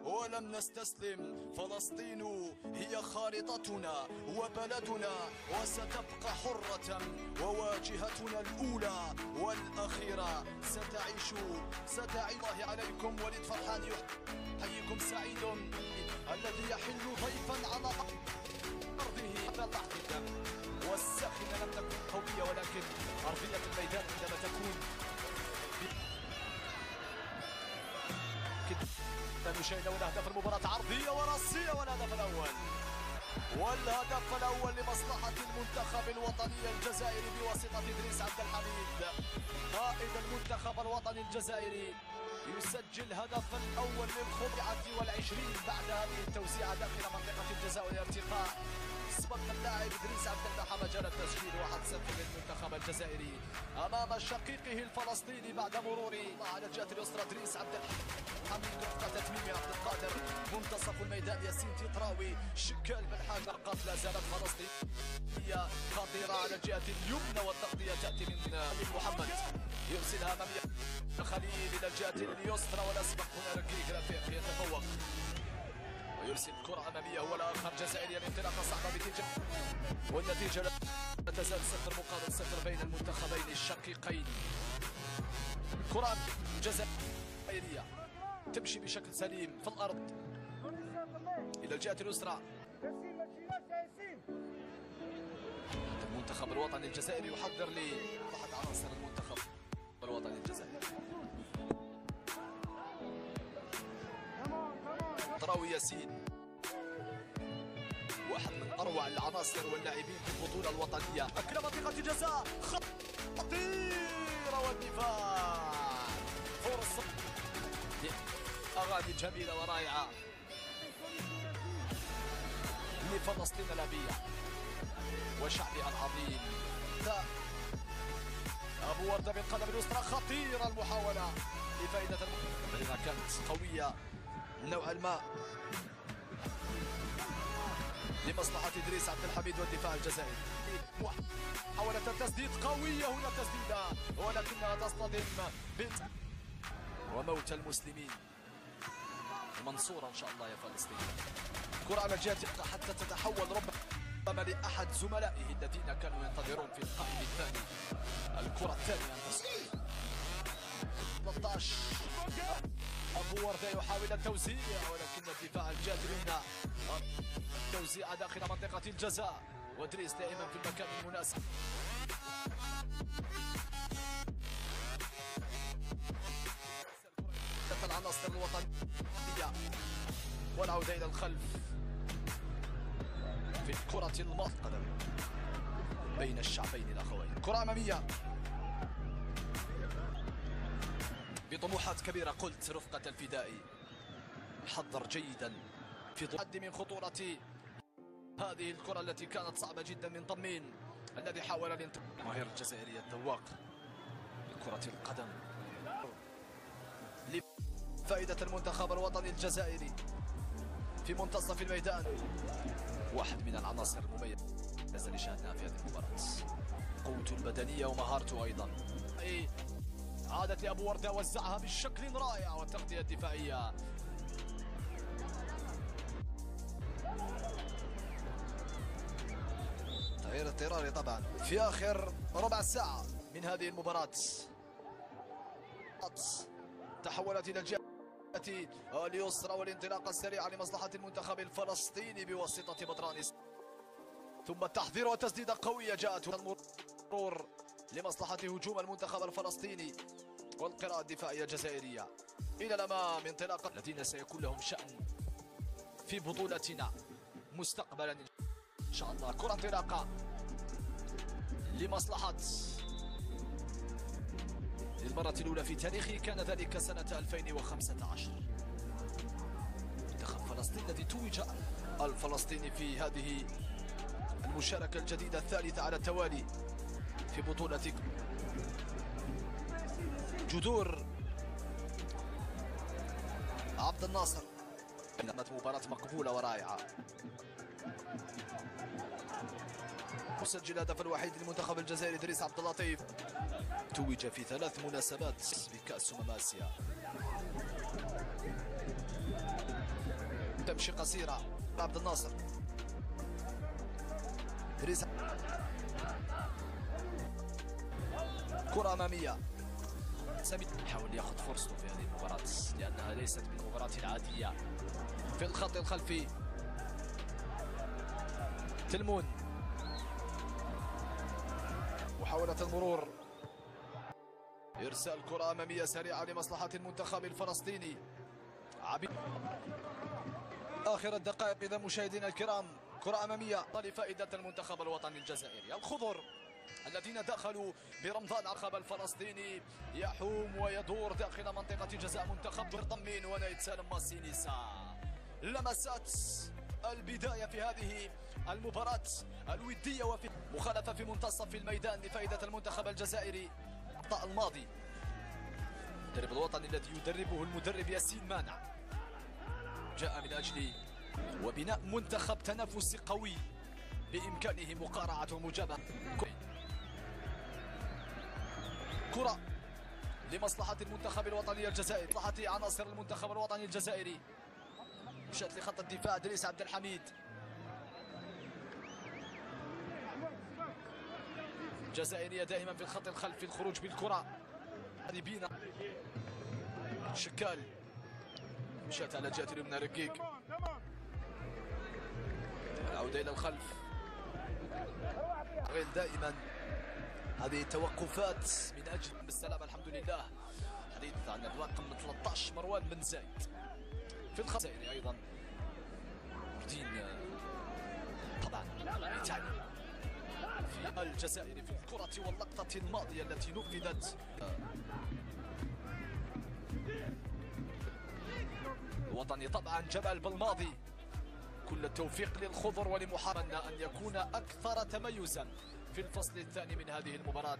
ولم نستسلم. فلسطين هي خارطتنا وبلدنا، وستبقى حرة، وواجهتنا الأولى والأخيرة ستعيش. الله عليكم. وليد فرحان يحييكم. سعيد الذي يحل ضيفا على أرضه هذا اللحظة. والساخنة لم تكن قوية، ولكن أرضية الميدان عندما تكون نشاهد الهدف. المباراة عرضية وراسية، والهدف الأول لمصلحة المنتخب الوطني الجزائري بواسطة إدريس عبد الحميد قائد المنتخب الوطني الجزائري. يسجل هدف الأول للخطعة والعشرين بعد هذه التوزيعة داخل منطقة الجزاء والارتقاء. سبق اللاعب إدريس عبد الله مجال التسجيل 1-0 للمنتخب الجزائري أمام شقيقه الفلسطيني بعد مرور على الجهة اليسرى إدريس عبد الحميد رفقة تتميم عبد القادر. منتصف الميدان ياسين تيطراوي شكال بالحجر. قد لا زالت فلسطينية خطيرة على الجهة اليمنى، والتغطية تأتي من محمد يرسلها أمامية خليل إلى الجهة اليسرى، والأسبق هنا ركيك رفيق يتفوق ويرسل كرة أمامية. هو الآخر جزائري. الانطلاقة صعبة بنتيجة، والنتيجة لا تزال 0 مقابل 0 بين المنتخبين الشقيقين. كرة جزائرية تمشي بشكل سليم في الأرض إلى الجهة اليسرى. المنتخب الوطني الجزائري يحضر لأحد عناصر المنتخب الوطني الجزائري. تراوي ياسين واحد من أروع العناصر واللاعبين في البطولة الوطنية. أكل منطقة جزاء خطيرة، والدفاع فرصة أغاني جميلة ورائعة لفلسطين الأبية وشعبها العظيم. أبو وردة بالقدم اليسرى، خطيرة المحاولة لفائدة المنتخب، كانت قوية نوعا ما لمصلحة إدريس عبد الحميد والدفاع الجزائري. محاولة التسديد قوية، هنا تسديدة ولكنها تصطدم وموت المسلمين. منصورة إن شاء الله يا فلسطين. كرة على الجهة حتى تتحول ربما لأحد زملائه الذين كانوا ينتظرون في القائم الثاني. الكرة الثانية 13 أبو وردة يحاول التوزيع، ولكن الدفاع الجهة اليمنى توزيع داخل منطقة الجزاء، وإدريس دائما في المكان المناسب. العناصر الوطنية والعودة إلى الخلف في الكرة المثقلة بين الشعبين الأخوين. كرة أمامية بطموحات كبيرة. قلت رفقة الفدائي حضر جيدا في حد من خطورة هذه الكرة التي كانت صعبة جدا من طمين الذي حاول الانتقال. ماهر الجزائري الذواق لكرة القدم لفائدة المنتخب الوطني الجزائري في منتصف الميدان. واحد من العناصر المميزة اللي شاهدناها في هذه المباراة، قوته البدنية ومهارته أيضا. عادت لأبو وردة، وزعها بشكل رائع، والتغطية الدفاعية تغيير اضطراري طبعا في آخر ربع ساعة من هذه المباراة. تحولت إلى الجهة اليسرى، والانطلاقة السريعة لمصلحة المنتخب الفلسطيني بواسطة بدرانس، ثم التحضير وتسديدة قوية جاءت المرور لمصلحة هجوم المنتخب الفلسطيني، والقراءة الدفاعية الجزائرية إلى الأمام. انطلاقة الذين سيكون لهم شأن في بطولتنا مستقبلا إن شاء الله. كرة انطلاقة لمصلحة للمرة الأولى في تاريخه، كان ذلك سنة 2015. منتخب فلسطين الذي توج الفلسطيني في هذه المشاركة الجديدة الثالثة على التوالي في بطولة جذور عبد الناصر. كانت مباراة مقبولة ورائعة. مسجل الهدف الوحيد للمنتخب الجزائري إدريس عبد اللطيف، توج في 3 مناسبات بكأس آسيا. تمشي قصيرة عبد الناصر. إدريس كرة أمامية. سامي يحاول ياخذ فرصته في هذه المباراة لأنها ليست من المباراة العادية. في الخط الخلفي تلمون، محاولة المرور، إرسال كرة أمامية سريعة لمصلحة المنتخب الفلسطيني. آخر الدقائق إذا مشاهدينا الكرام، كرة أمامية لفائدة المنتخب الوطني الجزائري. الخضر الذين دخلوا برمضان الخب الفلسطيني يحوم ويدور داخل منطقة جزاء منتخب ضمين ونايت سالم ماسينيسا. لمسات البداية في هذه المباراة الودية وفي مخالفة في منتصف الميدان لفائدة المنتخب الجزائري. الأخطاء الماضي المدرب الوطني الذي يدربه المدرب ياسين مانع جاء من أجل وبناء منتخب تنافسي قوي بإمكانه مقارعة ومجابهة. كرة لمصلحة المنتخب الوطني الجزائري، مصلحة عناصر المنتخب الوطني الجزائري. مشات لخط الدفاع إدريس عبد الحميد. الجزائرية دائما في الخط الخلفي، الخروج بالكرة. هذه بينا شكال مشات على جهة اليمنى رقيق. العودة إلى الخلف. دائما هذه التوقفات من أجل بالسلامة الحمد لله. حديث عن الرقم 13 مروان بن زايد في الخط الجزائري أيضا. دين طبعا إيطالي في الجزائر في الكرة واللقطة الماضية التي نفذت. الوطني طبعا جمال بالماضي. كل التوفيق للخضر ولمحاربنا أن يكون أكثر تميزا في الفصل الثاني من هذه المباراة.